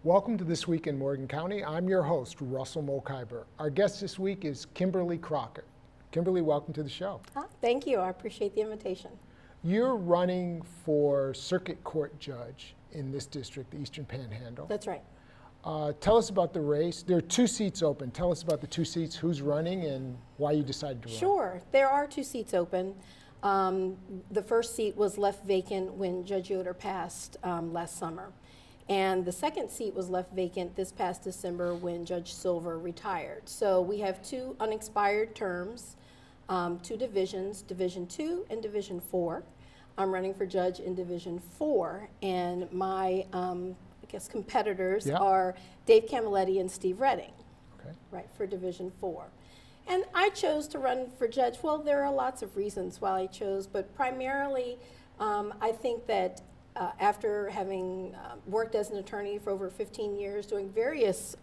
Welcome to This Week in Morgan County. I'm your host, Russell Mokhiber. Our guest this week is Kimberly Crockett. Kimberly, welcome to the show. Thank you. I appreciate the invitation. You're running for Circuit Court Judge in this district, the Eastern Panhandle. That's right. Tell us about the race. There are 2 seats open. Tell us about the 2 seats, who's running, and why you decided to run. Sure. There are 2 seats open. The first seat was left vacant when Judge Yoder passed last summer. And the second seat was left vacant this past December when Judge Silver retired. So we have 2 unexpired terms, 2 divisions, Division 2 and Division 4. I'm running for judge in Division 4, and my competitors are Dave Camilletti and Steve Redding, right, for Division 4. And I chose to run for judge. Well, there are lots of reasons why I chose, but primarily I think that after having worked as an attorney for over 15 years, doing various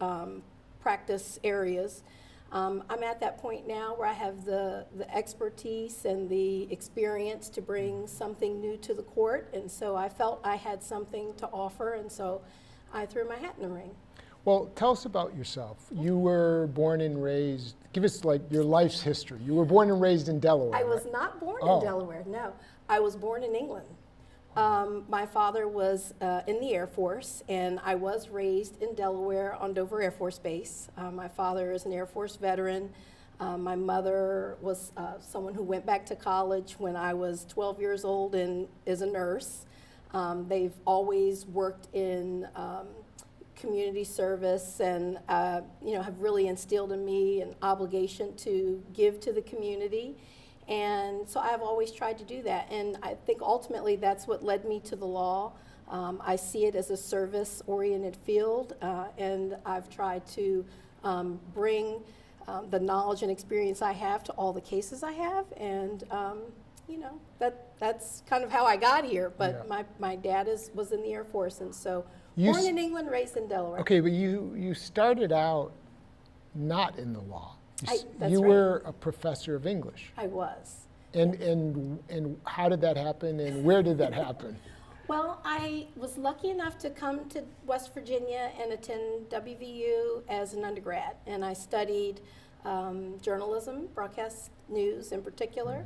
practice areas, I'm at that point now where I have the expertise and the experience to bring something new to the court, and so I felt I had something to offer, and so I threw my hat in the ring. Well, tell us about yourself. You were born and raised, give us like your life's history. You were born and raised in Delaware. I was not born in Delaware, no. I was born in England. My father was in the Air Force, and I was raised in Delaware on Dover Air Force Base. My father is an Air Force veteran. My mother was someone who went back to college when I was 12 years old and is a nurse. They've always worked in community service and have really instilled in me an obligation to give to the community. And so I've always tried to do that, and I think ultimately that's what led me to the law. I see it as a service-oriented field, and I've tried to bring the knowledge and experience I have to all the cases I have, and that's kind of how I got here. But my dad was in the Air Force, and so born in England, raised in Delaware. Okay, but you started out not in the law. You were a professor of English. I was. And how did that happen, and where did that happen? Well, I was lucky enough to come to West Virginia and attend WVU as an undergrad, and I studied journalism, broadcast news in particular.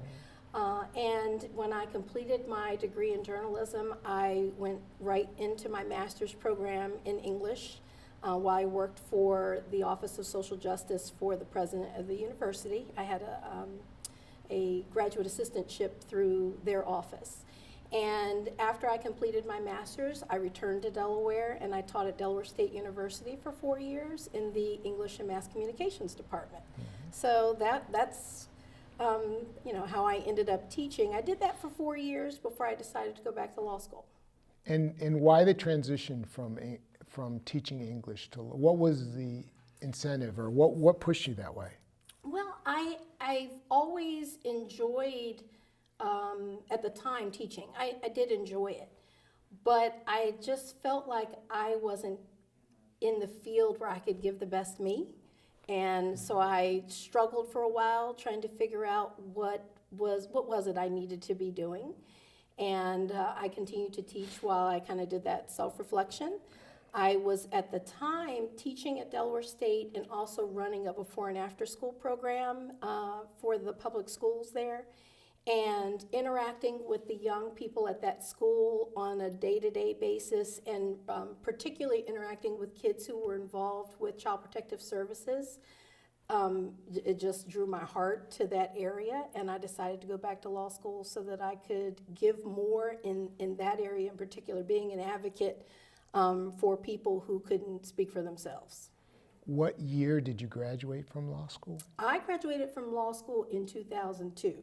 And when I completed my degree in journalism, I went right into my master's program in English. While I worked for the Office of Social Justice for the president of the university. I had a graduate assistantship through their office. And after I completed my master's, I returned to Delaware, and I taught at Delaware State University for 4 years in the English and Mass Communications department. So that's how I ended up teaching. I did that for 4 years before I decided to go back to law school. And why the transition from teaching English to law? What was the incentive, or what pushed you that way? Well, I've always enjoyed, at the time, teaching. I did enjoy it, but I just felt like I wasn't in the field where I could give the best me, and so I struggled for a while trying to figure out what was it I needed to be doing. And I continued to teach while I kind of did that self-reflection. I was at the time teaching at Delaware State and also running a before and after school program for the public schools there, and interacting with the young people at that school on a day-to-day basis, and particularly interacting with kids who were involved with Child Protective Services. It just drew my heart to that area, and I decided to go back to law school so that I could give more in that area in particular, being an advocate for people who couldn't speak for themselves. What year did you graduate from law school? I graduated from law school in 2002.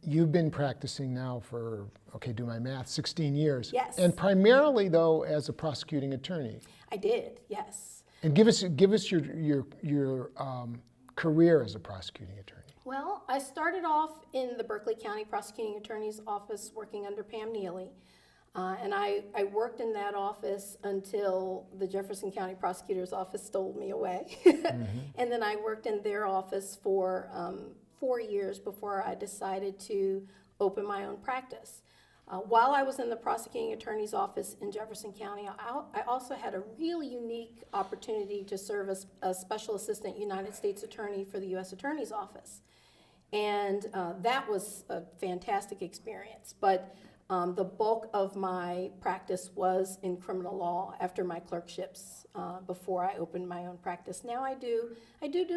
You've been practicing now for, do my math, 16 years. Yes. And primarily, though, as a prosecuting attorney. I did, yes. And give us your career as a prosecuting attorney. Well, I started off in the Berkeley County Prosecuting Attorney's Office working under Pam Neely. And I worked in that office until the Jefferson County Prosecutor's Office stole me away. And then I worked in their office for 4 years before I decided to open my own practice. While I was in the prosecuting attorney's office in Jefferson County, I also had a really unique opportunity to serve as a special assistant United States attorney for the U.S. Attorney's Office. And that was a fantastic experience. But the bulk of my practice was in criminal law after my clerkships before I opened my own practice. Now I do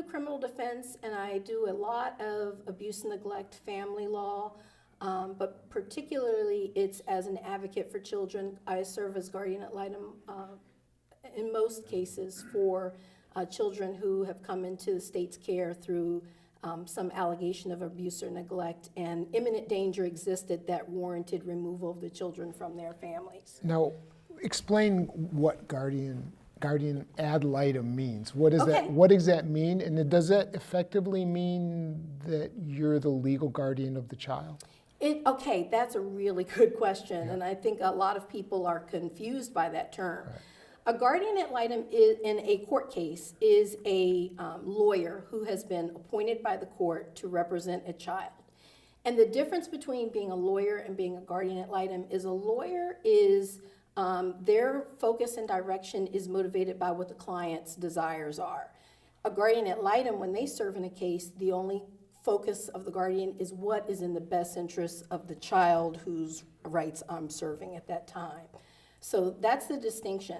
criminal defense, and I do a lot of abuse and neglect, family law, but particularly it's as an advocate for children. I serve as guardian ad litem in most cases for children who have come into the state's care through some allegation of abuse or neglect, and imminent danger existed that warranted removal of the children from their families. Now, explain what guardian ad litem means. What is that? What does that mean? And does that effectively mean that you're the legal guardian of the child? Okay, that's a really good question, and I think a lot of people are confused by that term. Right. A guardian ad litem in a court case is a lawyer who has been appointed by the court to represent a child. And the difference between being a lawyer and being a guardian ad litem is a lawyer is, their focus and direction is motivated by what the client's desires are. A guardian ad litem, when they serve in a case, the only focus of the guardian is what is in the best interest of the child whose rights I'm serving at that time. So that's the distinction.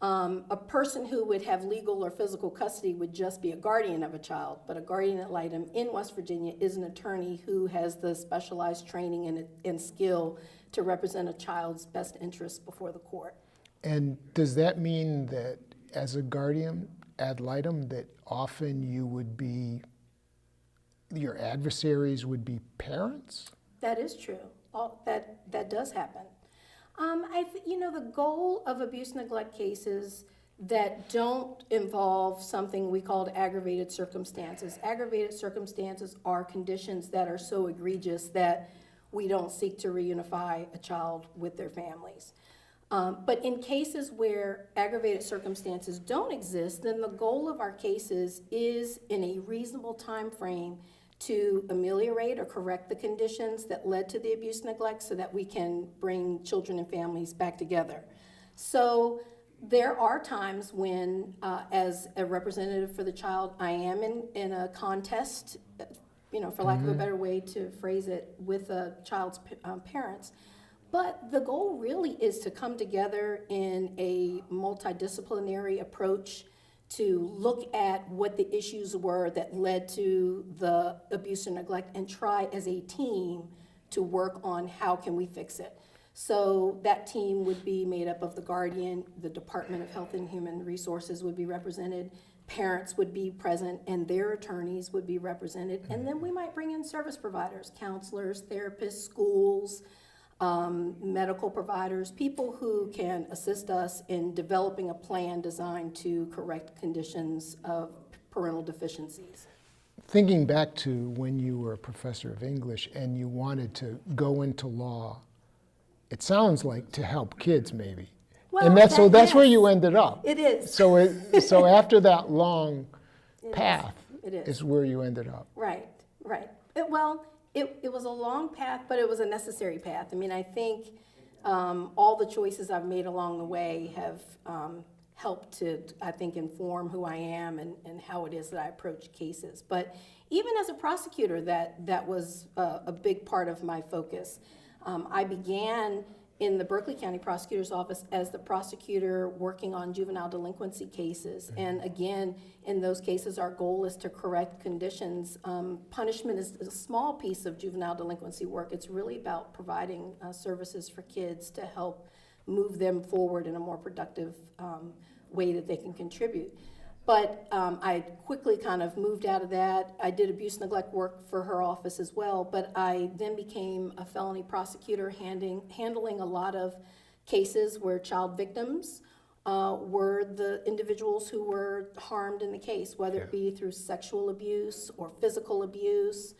A person who would have legal or physical custody would just be a guardian of a child, but a guardian ad litem in West Virginia is an attorney who has the specialized training and skill to represent a child's best interests before the court. And does that mean that as a guardian ad litem that often you would be, your adversaries would be parents? That is true. That does happen. The goal of abuse neglect cases that don't involve something we call aggravated circumstances. Aggravated circumstances are conditions that are so egregious that we don't seek to reunify a child with their families. But in cases where aggravated circumstances don't exist, then the goal of our cases is in a reasonable time frame to ameliorate or correct the conditions that led to the abuse neglect so that we can bring children and families back together. So there are times when, as a representative for the child, I am in a contest, for lack of a better way to phrase it, with a child's parents. But the goal really is to come together in a multidisciplinary approach to look at what the issues were that led to the abuse and neglect and try as a team to work on how can we fix it. So that team would be made up of the guardian, the Department of Health and Human Resources would be represented, parents would be present, and their attorneys would be represented. And then we might bring in service providers, counselors, therapists, schools, medical providers, people who can assist us in developing a plan designed to correct conditions of parental deficiencies. Thinking back to when you were a professor of English and you wanted to go into law, it sounds like to help kids maybe. Well, and that's yes, where you ended up. It is. So after that long path It is. is where you ended up. Right. It was a long path, but it was a necessary path. I mean, I think all the choices I've made along the way have helped to, I think, inform who I am and how it is that I approach cases. But even as a prosecutor, that was a big part of my focus. I began in the Berkeley County Prosecutor's Office as the prosecutor working on juvenile delinquency cases. And again, in those cases, our goal is to correct conditions. Punishment is a small piece of juvenile delinquency work. It's really about providing services for kids to help move them forward in a more productive way that they can contribute. But I quickly kind of moved out of that. I did abuse neglect work for her office as well, but I then became a felony prosecutor handling a lot of cases where child victims were the individuals who were harmed in the case, whether it be through sexual abuse or physical abuse.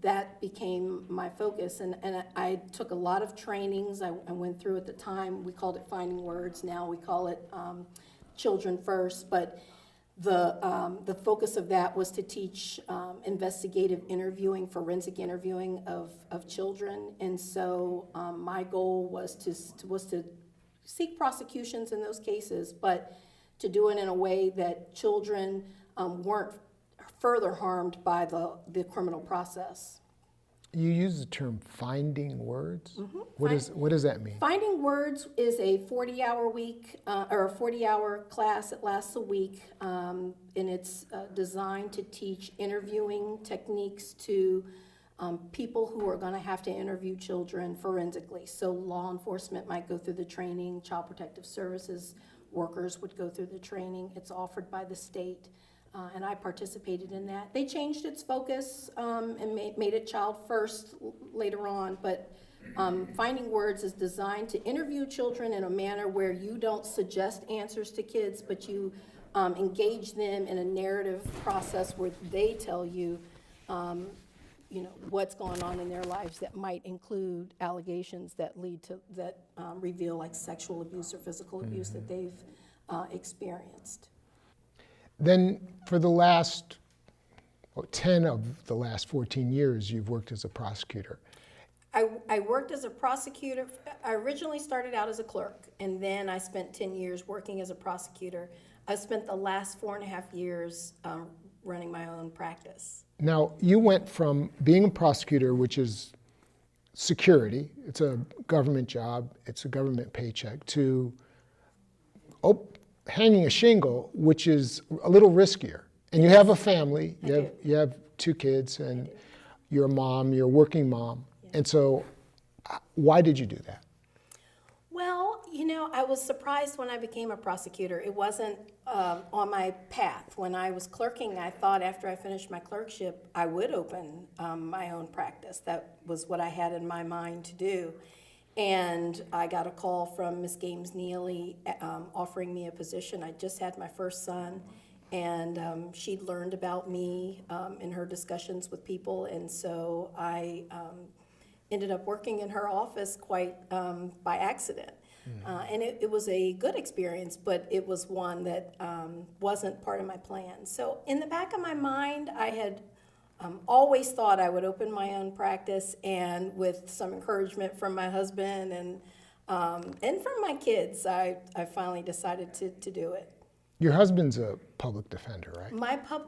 That became my focus, and I took a lot of trainings I went through at the time. We called it Finding Words, now we call it Children First, but The focus of that was to teach investigative interviewing, forensic interviewing of children. And so my goal was to seek prosecutions in those cases, but to do it in a way that children weren't further harmed by the criminal process. You use the term finding words. Mm-hmm. What does that mean? Finding Words is a 40-hour week or a 40-hour class that lasts a week, and it's designed to teach interviewing techniques to people who are going to have to interview children forensically. So law enforcement might go through the training, Child Protective Services workers would go through the training. It's offered by the state. And I participated in that. They changed its focus and made it child first later on, but Finding Words is designed to interview children in a manner where you don't suggest answers to kids, but you engage them in a narrative process where they tell you, what's going on in their lives that might include allegations that reveal like sexual abuse or physical abuse that they've experienced. Then for the last 10 of the last 14 years, you've worked as a prosecutor. I worked as a prosecutor. I originally started out as a clerk, and then I spent 10 years working as a prosecutor. I spent the last 4.5 years running my own practice. Now, you went from being a prosecutor, which is security, it's a government job, it's a government paycheck, to hanging a shingle, which is a little riskier. And you have a family, you have 2 kids, and you're a mom, you're a working mom. Yeah. And so why did you do that? Well, I was surprised when I became a prosecutor. It wasn't on my path. When I was clerking, I thought after I finished my clerkship, I would open my own practice. That was what I had in my mind to do. And I got a call from Ms. Games Neely offering me a position. I just had my first son, and she'd learned about me in her discussions with people, and so I ended up working in her office quite by accident. And it was a good experience, but it was one that wasn't part of my plan. So in the back of my mind, I had always thought I would open my own practice, and with some encouragement from my husband and from my kids, I finally decided to do it. Your husband's a public defender, right?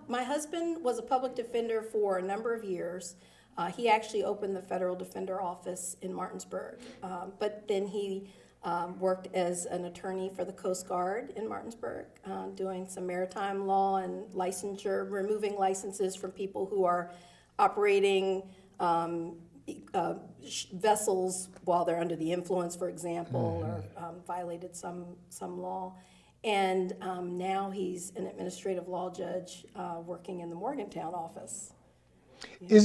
My husband was a public defender for a number of years. He actually opened the Federal Defender Office in Martinsburg, but then he worked as an attorney for the Coast Guard in Martinsburg, doing some maritime law and licensure, removing licenses from people who are operating vessels while they're under the influence, for example, or violated some law. And now he's an administrative law judge working in the Morgantown office. Yeah.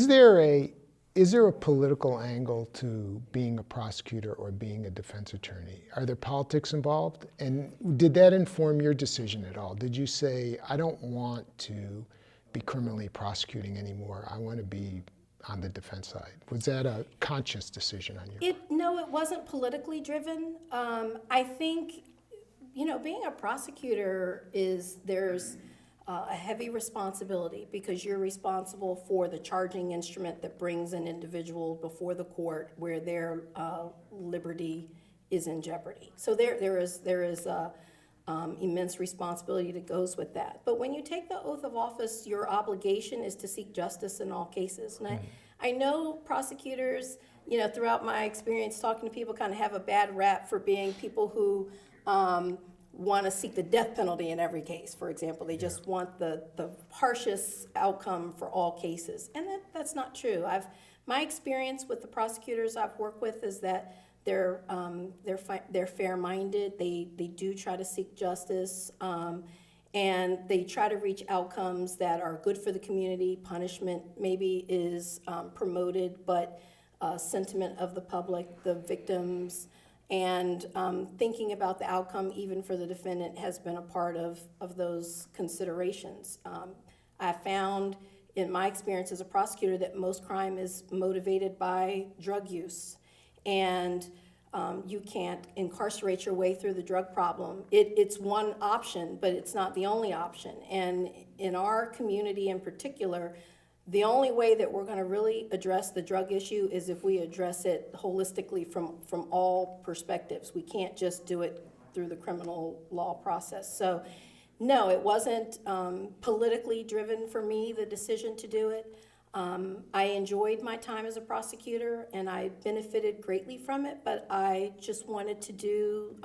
Is there a political angle to being a prosecutor or being a defense attorney? Are there politics involved? And did that inform your decision at all? Did you say, I don't want to be criminally prosecuting anymore, I want to be on the defense side? Was that a conscious decision on your part? No, it wasn't politically driven. I think, being a prosecutor there's a heavy responsibility, because you're responsible for the charging instrument that brings an individual before the court where their liberty is in jeopardy. So there is immense responsibility that goes with that. But when you take the oath of office, your obligation is to seek justice in all cases. And I know prosecutors, throughout my experience talking to people, kind of have a bad rap for being people who want to seek the death penalty in every case, for example. They just want the harshest outcome for all cases. And that's not true. My experience with the prosecutors I've worked with is that they're fair-minded. They do try to seek justice, and they try to reach outcomes that are good for the community. Punishment maybe is promoted, but sentiment of the public, the victims, and thinking about the outcome even for the defendant has been a part of those considerations. I found in my experience as a prosecutor that most crime is motivated by drug use, and you can't incarcerate your way through the drug problem. It's one option, but it's not the only option. And in our community in particular, the only way that we're going to really address the drug issue is if we address it holistically from all perspectives. We can't just do it through the criminal law process. So, no, it wasn't politically driven for me, the decision to do it. I enjoyed my time as a prosecutor, and I benefited greatly from it, but I just wanted to do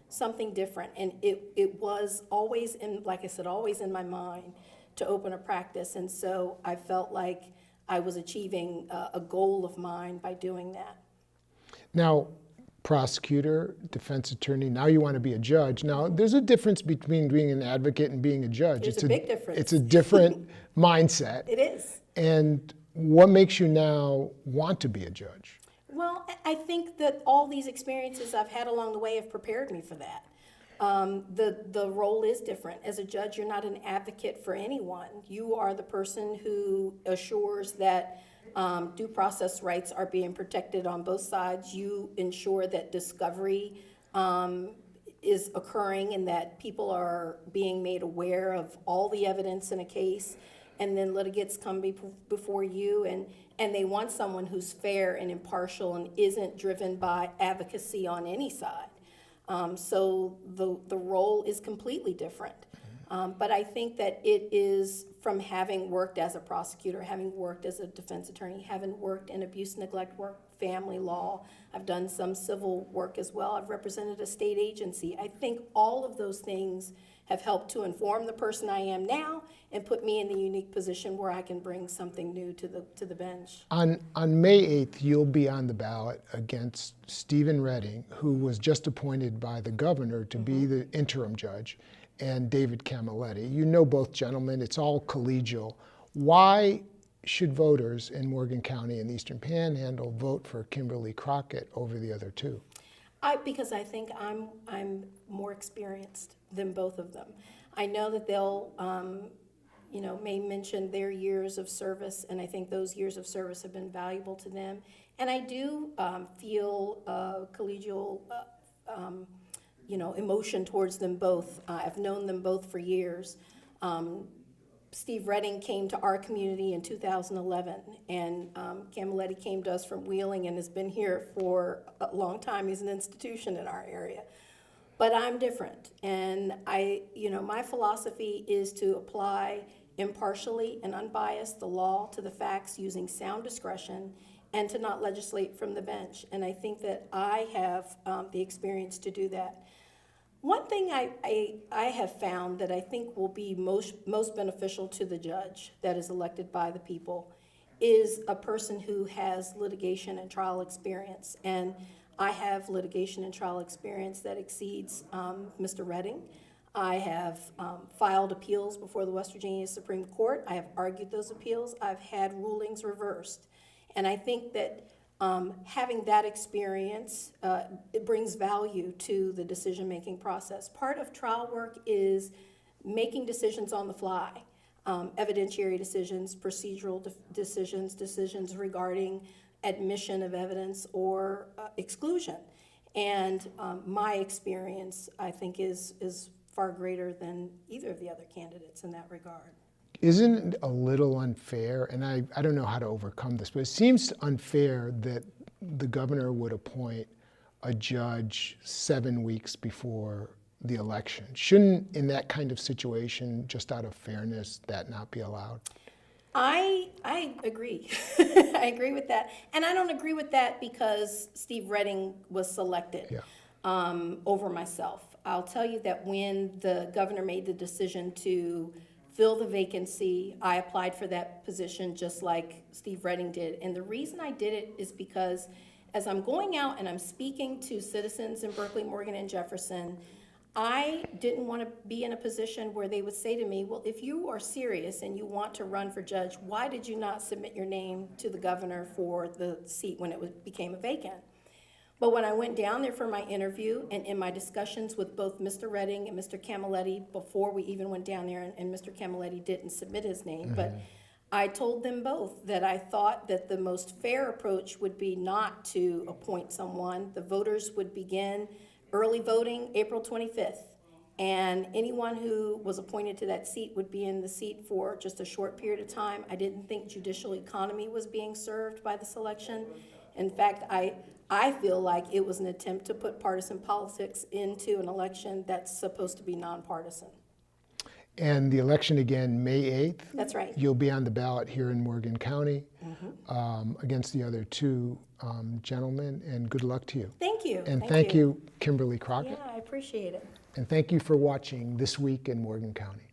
something different. And it was always, like I said, always in my mind to open a practice. And so I felt like I was achieving a goal of mine by doing that. Now, prosecutor, defense attorney, now you want to be a judge. Now, there's a difference between being an advocate and being a judge. There's a big difference. It's a different mindset. It is. And what makes you now want to be a judge? Well, I think that all these experiences I've had along the way have prepared me for that. The role is different. As a judge, you're not an advocate for anyone. You are the person who assures that due process rights are being protected on both sides. You ensure that discovery is occurring and that people are being made aware of all the evidence in a case. And then litigants come before you, and they want someone who's fair and impartial and isn't driven by advocacy on any side. So the role is completely different. But I think that it is from having worked as a prosecutor, having worked as a defense attorney, having worked in abuse, neglect work, family law. I've done some civil work as well. I've represented a state agency. I think all of those things have helped to inform the person I am now and put me in the unique position where I can bring something new to the bench. On May 8th, you'll be on the ballot against Stephen Redding, who was just appointed by the governor to be the interim judge, and David Camilletti. You know both gentlemen. It's all collegial. Why should voters in Morgan County and the Eastern Panhandle vote for Kimberly Crockett over the other two? Because I think I'm more experienced than both of them. I know that they'll, may mention their years of service, and I think those years of service have been valuable to them. And I do feel collegial, emotion towards them both. I've known them both for years. Steve Redding came to our community in 2011, and Camilletti came to us from Wheeling and has been here for a long time. He's an institution in our area. But I'm different, and my philosophy is to apply impartially and unbiased the law to the facts using sound discretion and to not legislate from the bench. And I think that I have the experience to do that. One thing I have found that I think will be most beneficial to the judge that is elected by the people is a person who has litigation and trial experience. And I have litigation and trial experience that exceeds Mr. Redding. I have filed appeals before the West Virginia Supreme Court. I have argued those appeals. I've had rulings reversed. And I think that having that experience, it brings value to the decision-making process. Part of trial work is making decisions on the fly, evidentiary decisions, procedural decisions regarding admission of evidence or exclusion. And my experience, I think, is far greater than either of the other candidates in that regard. Isn't it a little unfair, and I don't know how to overcome this, but it seems unfair that the governor would appoint a judge 7 weeks before the election? Shouldn't, in that kind of situation, just out of fairness, that not be allowed? I agree. I agree with that. And I don't agree with that because Steve Redding was selected over myself. I'll tell you that when the governor made the decision to fill the vacancy, I applied for that position just like Steve Redding did. And the reason I did it is because as I'm going out and I'm speaking to citizens in Berkeley, Morgan, and Jefferson, I didn't want to be in a position where they would say to me, well, if you are serious and you want to run for judge, why did you not submit your name to the governor for the seat when it became a vacant? But when I went down there for my interview and in my discussions with both Mr. Redding and Mr. Camilletti before we even went down there, and Mr. Camilletti didn't submit his name, but I told them both that I thought that the most fair approach would be not to appoint someone. The voters would begin early voting April 25th. And anyone who was appointed to that seat would be in the seat for just a short period of time. I didn't think judicial economy was being served by this election. In fact, I feel like it was an attempt to put partisan politics into an election that's supposed to be nonpartisan. And the election again, May 8th. That's right. You'll be on the ballot here in Morgan County Mm-hmm. against the other two gentlemen, and good luck to you. Thank you. And thank you, Kimberly Crockett. Yeah, I appreciate it. And thank you for watching This Week in Morgan County.